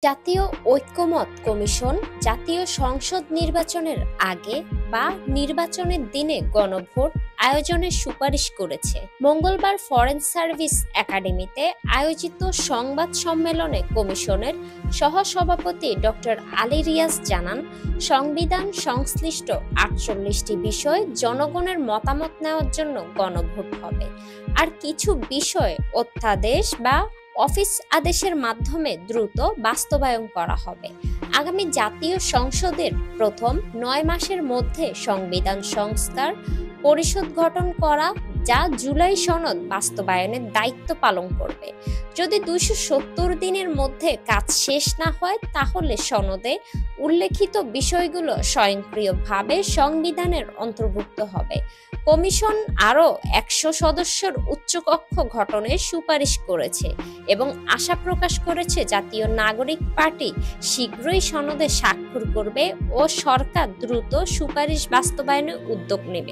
জাতীয় ঐকমত্য কমিশন জাতীয় সংসদ নির্বাচনের আগে বা নির্বাচনের দিনে গণভোট আয়োজনের সুপারিশ করেছে। মঙ্গলবার ফরেন সার্ভিস একাডেমিতে আয়োজিত সংবাদ সম্মেলনে কমিশনের সহসভাপতি ডক্টর আলী রিয়াজ জানান, সংবিধান সংশ্লিষ্ট ৪৮টি বিষয় জনগণের মতামত নেওয়ার জন্য গণভোট হবে, আর কিছু বিষয় অধ্যাদেশ বা অফিস আদেশের মাধ্যমে দ্রুত বাস্তবায়ন করা হবে। আগামী জাতীয় সংসদের প্রথম ৯ মাসের মধ্যে সংবিধান সংস্কার পরিষদ গঠন করা, যা জুলাই সনদ বাস্তবায়নের দায়িত্ব পালন করবে। যদি ২৭০ দিনের মধ্যে কাজ শেষ না হয়, তাহলে সনদে উল্লেখিত বিষয়গুলো স্বয়ংক্রিয়ভাবে সংবিধানের অন্তর্ভুক্ত হবে। কমিশন আরও ১০০ সদস্যের উচ্চকক্ষ গঠনের সুপারিশ করেছে এবং আশা প্রকাশ করেছে জাতীয় নাগরিক পার্টি শীঘ্রই সনদে স্বাক্ষর করবে ও সরকার দ্রুত সুপারিশ বাস্তবায়নে উদ্যোগ নেবে।